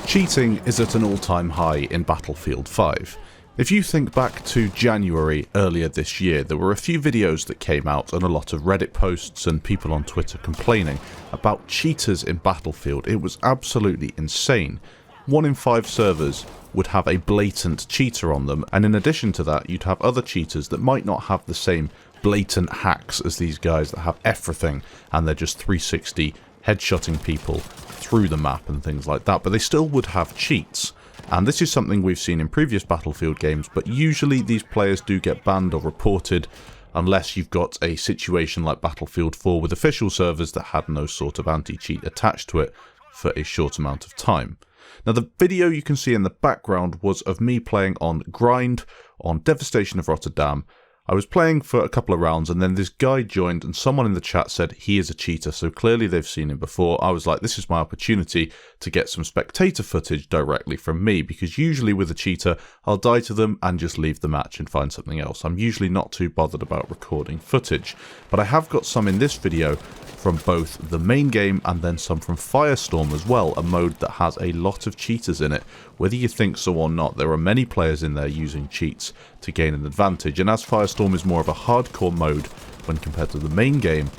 Cheating is at an all-time high in Battlefield 5. If you think back to January earlier this year, there were a few videos that came out and a lot of Reddit posts and people on Twitter complaining about cheaters in Battlefield. It was absolutely insane. 1 in 5 servers would have a blatant cheater on them, and in addition to that you'd have other cheaters that might not have the same blatant hacks as these guys that have everything and they're just 360 headshotting people through the map and things like that, but they still would have cheats. And this is something we've seen in previous Battlefield games, but usually these players do get banned or reported unless you've got a situation like Battlefield 4 with official servers that had no sort of anti-cheat attached to it for a short amount of time. Now the video you can see in the background was of me playing on Grind on Devastation of Rotterdam. I was playing for a couple of rounds and then this guy joined and someone in the chat said he is a cheater, so clearly they've seen him before. I was like, this is my opportunity to get some spectator footage directly from me, because usually with a cheater I'll die to them and just leave the match and find something else. I'm usually not too bothered about recording footage, but I have got some in this video from both the main game and then some from Firestorm as well, a mode that has a lot of cheaters in it. Whether you think so or not, there are many players in there using cheats to gain an advantage, and as Firestorm is more of a hardcore mode when compared to the main game,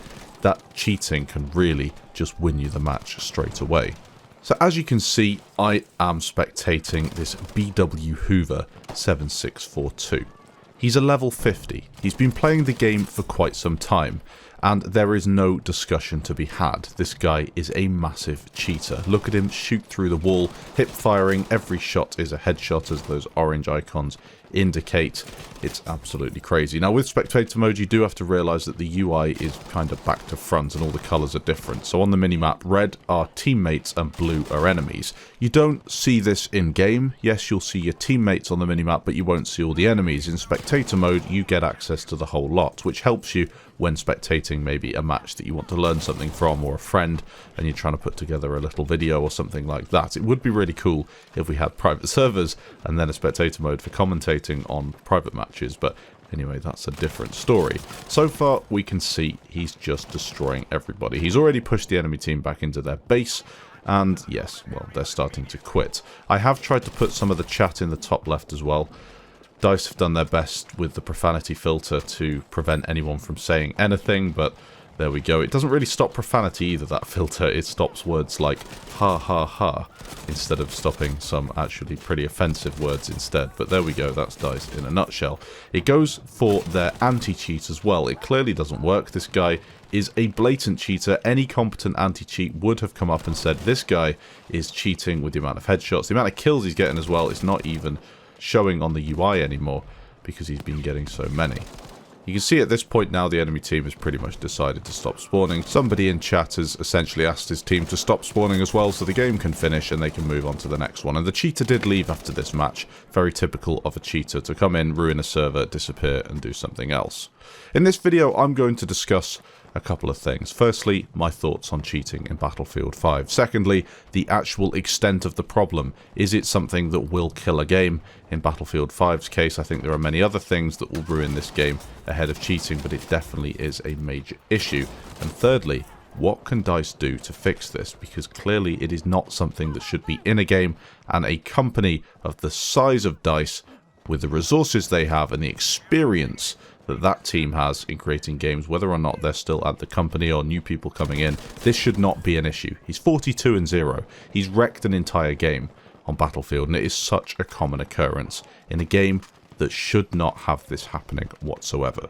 that cheating can really just win you the match straight away. So as you can see, I am spectating this BW Hoover 7642. He's a level 50. He's been playing the game for quite some time, and there is no discussion to be had. This guy is a massive cheater. Look at him shoot through the wall, hip firing. Every shot is a headshot, as those orange icons indicate. It's absolutely crazy. Now with spectator mode you do have to realise that the UI is kind of back to front and all the colours are different. So on the minimap, red are teammates and blue are enemies. You don't see this in game. Yes, you'll see your teammates on the minimap, but you won't see all the enemies. In spectator mode you get access to the whole lot, which helps you when spectating maybe a match that you want to learn something from, or a friend and you're trying to put together a little video or something like that. It would be really cool if we had private servers and then a spectator mode for commentating on private matches, but anyway, that's a different story. So far we can see he's just destroying everybody. He's already pushed the enemy team back into their base, and yes, well, they're starting to quit. I have tried to put some of the chat in the top left as well. DICE have done their best with the profanity filter to prevent anyone from saying anything, but there we go. It doesn't really stop profanity either, that filter. It stops words like ha ha ha instead of stopping some actually pretty offensive words instead. But there we go, that's DICE in a nutshell. It goes for their anti-cheat as well. It clearly doesn't work. This guy is a blatant cheater. Any competent anti-cheat would have come up and said this guy is cheating with the amount of headshots. The amount of kills he's getting as well is not even showing on the UI anymore because he's been getting so many. You can see at this point now the enemy team has pretty much decided to stop spawning. Somebody in chat has essentially asked his team to stop spawning as well so the game can finish and they can move on to the next one. And the cheater did leave after this match. Very typical of a cheater to come in, ruin a server, disappear and do something else. In this video I'm going to discuss a couple of things. Firstly, my thoughts on cheating in Battlefield 5. Secondly, the actual extent of the problem. Is it something that will kill a game? In Battlefield 5's case, I think there are many other things that will ruin this game ahead of cheating, but it definitely is a major issue. And thirdly, what can DICE do to fix this? Because clearly it is not something that should be in a game, and a company of the size of DICE, with the resources they have and the experience that team has in creating games, whether or not they're still at the company or new people coming in, this should not be an issue. He's 42-0. He's wrecked an entire game on Battlefield, and it is such a common occurrence in a game that should not have this happening whatsoever.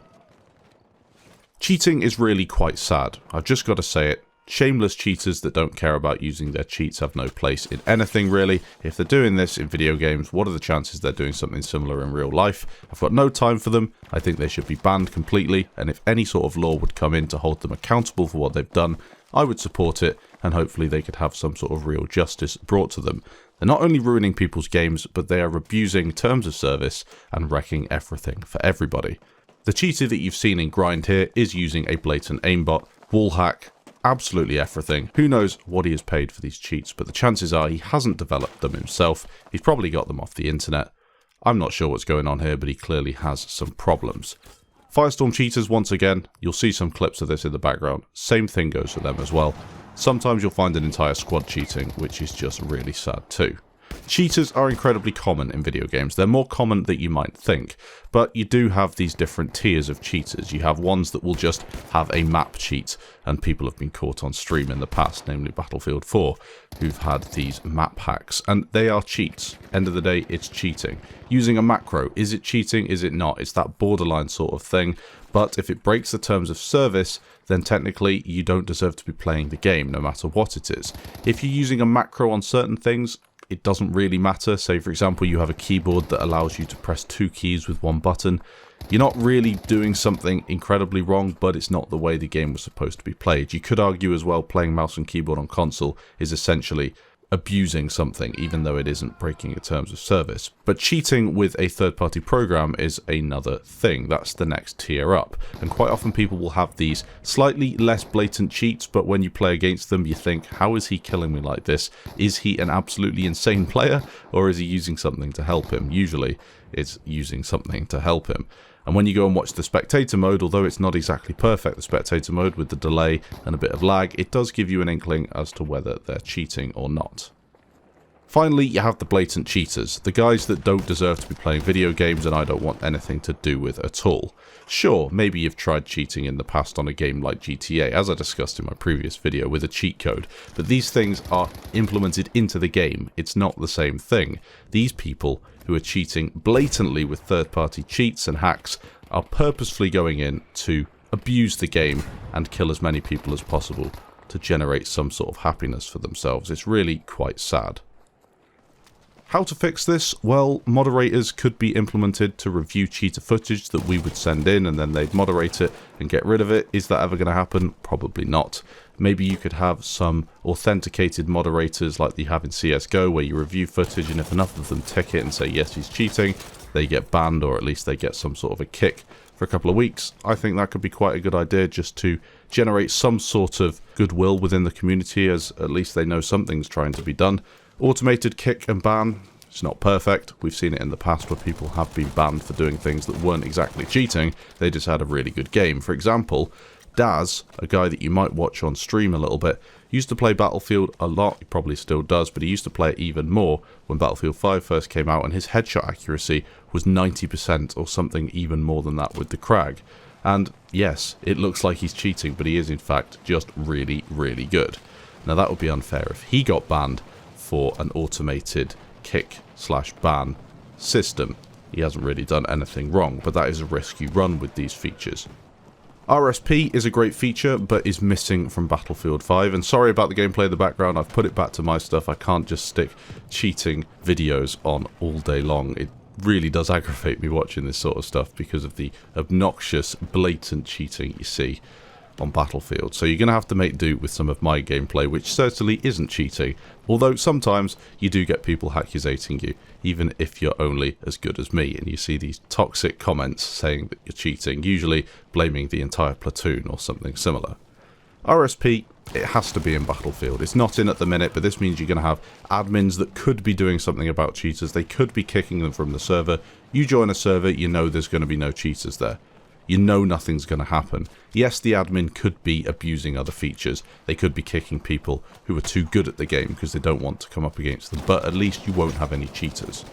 Cheating is really quite sad. I've just got to say it. Shameless cheaters that don't care about using their cheats have no place in anything really. If they're doing this in video games, what are the chances they're doing something similar in real life? I've got no time for them. I think they should be banned completely, and if any sort of law would come in to hold them accountable for what they've done, I would support it, and hopefully they could have some sort of real justice brought to them. They're not only ruining people's games, but they are abusing terms of service and wrecking everything for everybody. The cheater that you've seen in Grind here is using a blatant aimbot, wall hack, absolutely everything. Who knows what he has paid for these cheats, but the chances are he hasn't developed them himself. He's probably got them off the internet. I'm not sure what's going on here, but he clearly has some problems. Firestorm cheaters, once again, you'll see some clips of this in the background. Same thing goes for them as well. Sometimes you'll find an entire squad cheating, which is just really sad too. Cheaters are incredibly common in video games. They're more common than you might think, but you do have these different tiers of cheaters. You have ones that will just have a map cheat, and people have been caught on stream in the past, namely Battlefield 4, who've had these map hacks, and they are cheats. End of the day, it's cheating. Using a macro, is it cheating? Is it not? It's that borderline sort of thing, but if it breaks the terms of service, then technically you don't deserve to be playing the game, no matter what it is. If you're using a macro on certain things, it doesn't really matter. Say, for example, you have a keyboard that allows you to press 2 keys with 1 button. You're not really doing something incredibly wrong, but it's not the way the game was supposed to be played. You could argue as well playing mouse and keyboard on console is essentially abusing something, even though it isn't breaking the terms of service. But cheating with a third-party program is another thing. That's the next tier up. And quite often people will have these slightly less blatant cheats, but when you play against them, you think, how is he killing me like this? Is he an absolutely insane player, or is he using something to help him? Usually, it's using something to help him. And when you go and watch the spectator mode, although it's not exactly perfect, the spectator mode with the delay and a bit of lag, it does give you an inkling as to whether they're cheating or not. Finally, you have the blatant cheaters, the guys that don't deserve to be playing video games and I don't want anything to do with at all. Sure, maybe you've tried cheating in the past on a game like GTA, as I discussed in my previous video, with a cheat code, but these things are implemented into the game. It's not the same thing. These people who are cheating blatantly with third-party cheats and hacks are purposefully going in to abuse the game and kill as many people as possible to generate some sort of happiness for themselves. It's really quite sad. How to fix this? Well, moderators could be implemented to review cheater footage that we would send in and then they'd moderate it and get rid of it. Is that ever going to happen? Probably not. Maybe you could have some authenticated moderators like you have in CSGO where you review footage and if enough of them tick it and say yes he's cheating, they get banned or at least they get some sort of a kick for a couple of weeks. I think that could be quite a good idea just to generate some sort of goodwill within the community as at least they know something's trying to be done. Automated kick and ban, it's not perfect. We've seen it in the past where people have been banned for doing things that weren't exactly cheating, they just had a really good game. For example, Daz, a guy that you might watch on stream a little bit, used to play Battlefield a lot, he probably still does, but he used to play it even more when Battlefield 5 first came out and his headshot accuracy was 90% or something even more than that with the Krag. And yes, it looks like he's cheating, but he is in fact just really, really good. Now that would be unfair if he got banned for an automated kick/ban system. He hasn't really done anything wrong, but that is a risk you run with these features. RSP is a great feature, but is missing from Battlefield 5, and sorry about the gameplay in the background, I've put it back to my stuff. I can't just stick cheating videos on all day long. It really does aggravate me watching this sort of stuff because of the obnoxious, blatant cheating you see on Battlefield. So you're going to have to make do with some of my gameplay, which certainly isn't cheating, although sometimes you do get people accusating you, even if you're only as good as me, and you see these toxic comments saying that you're cheating, usually blaming the entire platoon or something similar. RSP, it has to be in Battlefield. It's not in at the minute, but this means you're going to have admins that could be doing something about cheaters. They could be kicking them from the server. You join a server, you know there's going to be no cheaters there. You know nothing's going to happen. Yes, the admin could be abusing other features. They could be kicking people who are too good at the game because they don't want to come up against them, but at least you won't have any cheaters.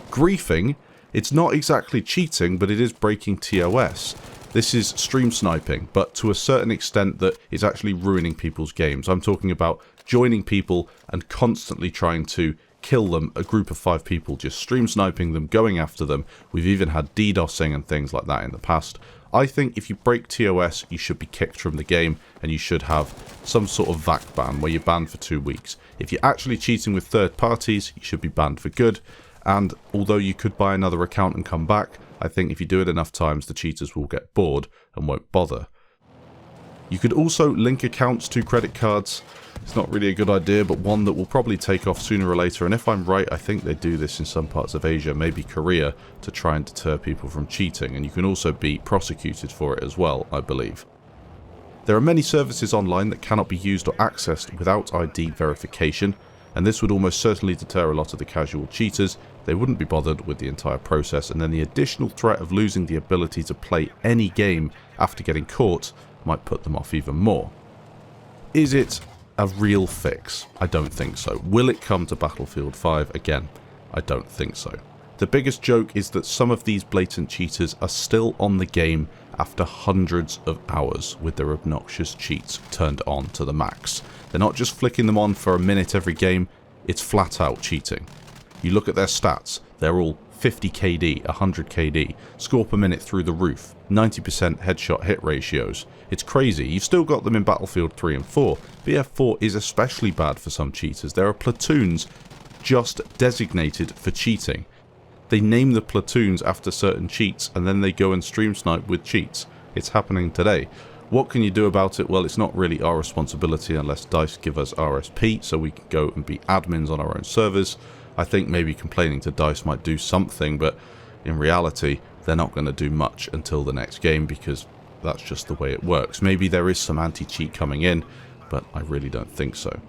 Griefing, it's not exactly cheating, but it is breaking TOS. This is stream sniping, but to a certain extent that it's actually ruining people's games. I'm talking about joining people and constantly trying to kill them, a group of 5 people, just stream sniping them, going after them. We've even had DDoSing and things like that in the past. I think if you break TOS, you should be kicked from the game, and you should have some sort of VAC ban where you're banned for 2 weeks. If you're actually cheating with third parties, you should be banned for good, and although you could buy another account and come back, I think if you do it enough times, the cheaters will get bored and won't bother. You could also link accounts to credit cards. It's not really a good idea, but one that will probably take off sooner or later, and if I'm right, I think they do this in some parts of Asia, maybe Korea, to try and deter people from cheating, and you can also be prosecuted for it as well, I believe. There are many services online that cannot be used or accessed without ID verification, and this would almost certainly deter a lot of the casual cheaters. They wouldn't be bothered with the entire process, and then the additional threat of losing the ability to play any game after getting caught might put them off even more. Is it a real fix? I don't think so. Will it come to Battlefield 5? Again, I don't think so. The biggest joke is that some of these blatant cheaters are still on the game after hundreds of hours with their obnoxious cheats turned on to the max. They're not just flicking them on for a minute every game, it's flat out cheating. You look at their stats, they're all 50 KD, 100 KD, score per minute through the roof, 90% headshot hit ratios. It's crazy. You've still got them in Battlefield 3 and 4. BF4 is especially bad for some cheaters. There are platoons just designated for cheating. They name the platoons after certain cheats and then they go and stream snipe with cheats. It's happening today. What can you do about it? Well, it's not really our responsibility unless DICE give us RSP so we can go and be admins on our own servers. I think maybe complaining to DICE might do something, but in reality, they're not going to do much until the next game because that's just the way it works. Maybe there is some anti-cheat coming in, but I really don't think so.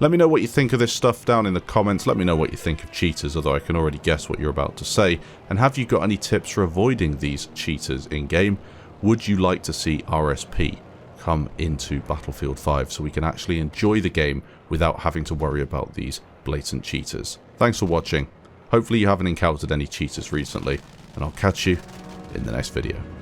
Let me know what you think of this stuff down in the comments. Let me know what you think of cheaters, although I can already guess what you're about to say. And have you got any tips for avoiding these cheaters in-game? Would you like to see RSP come into Battlefield 5 so we can actually enjoy the game without having to worry about these blatant cheaters? Thanks for watching. Hopefully you haven't encountered any cheaters recently, and I'll catch you in the next video.